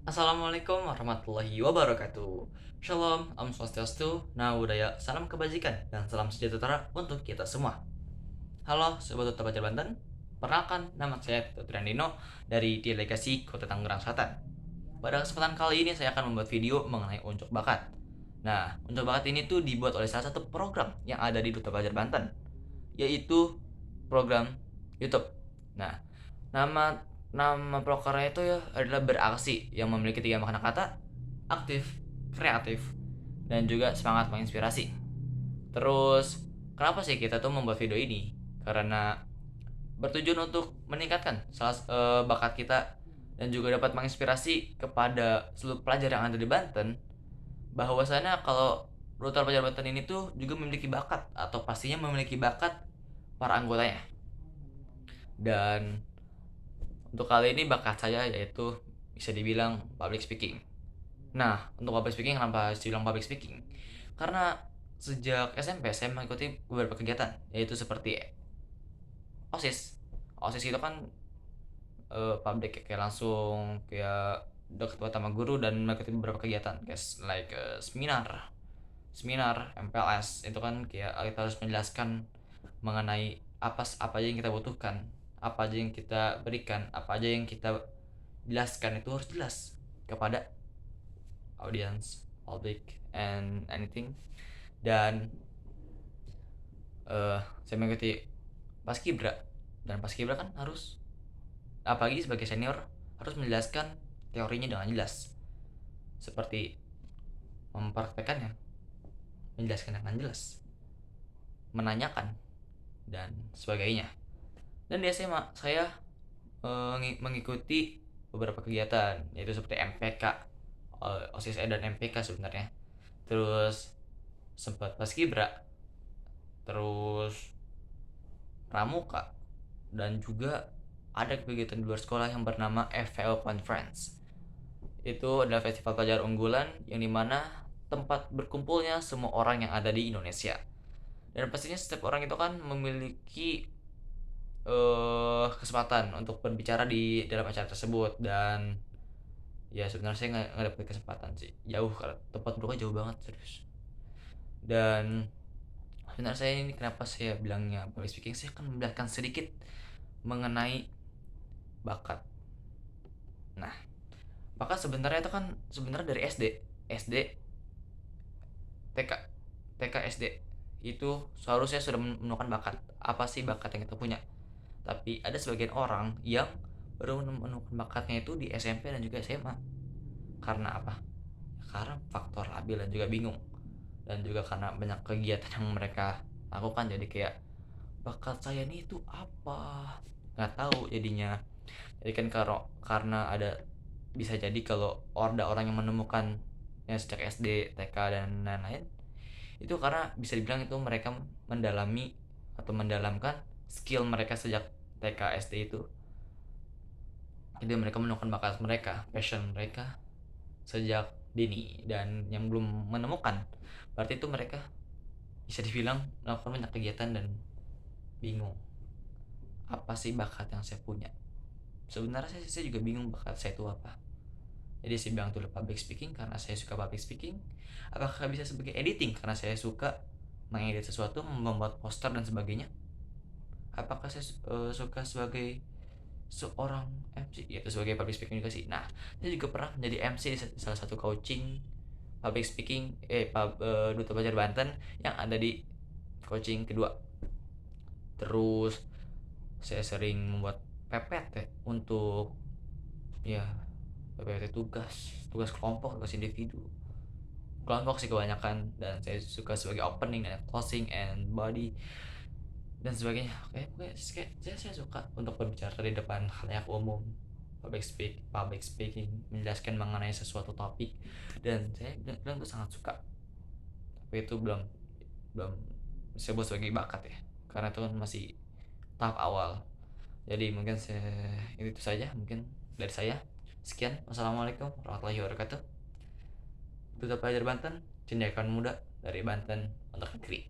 Assalamualaikum warahmatullahi wabarakatuh. Shalom, Om Swastiastu, Namo Buddhaya, salam kebajikan, dan salam sejahtera untuk kita semua. Halo Sobat Duta Pelajar Banten, perkenalkan nama saya Tito Triandino dari Delegasi Kota Tangerang Selatan. Pada kesempatan kali ini saya akan membuat video mengenai unjuk bakat. Nah, unjuk bakat ini tuh dibuat oleh salah satu program yang ada di Duta Pelajar Banten, yaitu program YouTube. Nah, Nama nama prokernya itu ya adalah beraksi yang memiliki tiga makna kata: aktif, kreatif, dan juga semangat menginspirasi. Terus, kenapa sih kita tuh membuat video ini? Karena bertujuan untuk meningkatkan bakat kita dan juga dapat menginspirasi kepada seluruh pelajar yang ada di Banten bahwasanya kalau Rutan Pelajar Banten ini tuh juga memiliki bakat atau pastinya memiliki bakat para anggotanya. Dan untuk kali ini bakat saya yaitu bisa dibilang public speaking. Nah, untuk public speaking kenapa saya bilang public speaking? Karena sejak SMP saya mengikuti beberapa kegiatan yaitu seperti OSIS. OSIS itu kan public kayak langsung kayak dekat sama guru dan mengikuti beberapa kegiatan kayak seminar, MPLS itu kan kayak kita harus menjelaskan mengenai apa aja yang kita butuhkan, apa aja yang kita berikan, apa aja yang kita jelaskan itu harus jelas kepada audience, public, and anything. Dan saya mengikuti Paskibra, dan Paskibra kan harus, apalagi sebagai senior, harus menjelaskan teorinya dengan jelas, seperti mempraktekannya, menjelaskan dengan jelas, menanyakan, dan sebagainya. Dan di SMA saya mengikuti beberapa kegiatan yaitu seperti MPK, OSIS dan MPK sebenarnya. Terus sempat Paskibra, terus Pramuka, dan juga ada kegiatan di luar sekolah yang bernama FVO Conference. Itu adalah festival pelajar unggulan yang dimana tempat berkumpulnya semua orang yang ada di Indonesia. Dan pastinya setiap orang itu kan memiliki kesempatan untuk berbicara di dalam acara tersebut. Dan ya sebenarnya saya nggak dapet kesempatan sih, jauh, karena tempat duduknya jauh banget serius. Dan sebenarnya saya ini kenapa saya bilangnya public speaking, saya akan menjelaskan sedikit mengenai bakat. Nah, bakat sebenarnya itu kan sebenarnya dari SD, TK, SD itu seharusnya sudah menemukan bakat. Apa sih bakat yang kita punya? Tapi ada sebagian orang yang baru menemukan bakatnya itu di SMP dan juga SMA. Karena apa? Karena faktor labil dan juga bingung. Dan juga karena banyak kegiatan yang mereka lakukan, jadi kayak bakat saya ini itu apa? Nggak tahu jadinya. Jadi kan karena ada, bisa jadi kalau ada orang yang menemukan yang sejak SD, TK, dan lain-lain, itu karena bisa dibilang itu mereka mendalami atau mendalamkan skill mereka sejak TK, SD itu. Jadi mereka menemukan bakat mereka, passion mereka sejak dini. Dan yang belum menemukan, berarti itu mereka bisa dibilang melakukan banyak kegiatan dan bingung apa sih bakat yang saya punya. Sebenarnya saya juga bingung bakat saya itu apa. Jadi saya bilang itu public speaking karena saya suka public speaking. Apakah bisa sebagai editing karena saya suka mengedit sesuatu, membuat poster dan sebagainya? Apakah saya suka sebagai seorang MC, yaitu sebagai public speaking juga sih. Nah, saya juga pernah menjadi MC di salah satu coaching public speaking Duta Pelajar Banten yang ada di coaching kedua. Terus saya sering membuat PPT untuk, ya, PPT tugas kelompok, tugas individu, kelompok sih kebanyakan. Dan saya suka sebagai opening dan closing and body dan sebagainya. Oke, saya suka untuk berbicara di depan khalayak umum, public speaking, menjelaskan mengenai sesuatu topik. Dan saya bilang itu sangat suka, tapi itu belum belum disebut sebagai bakat ya, karena itu kan masih tahap awal. Jadi mungkin itu saja mungkin dari saya. Sekian, wassalamualaikum warahmatullahi wabarakatuh. Duta Pelajar Banten, cendekiawan muda dari Banten untuk negeri.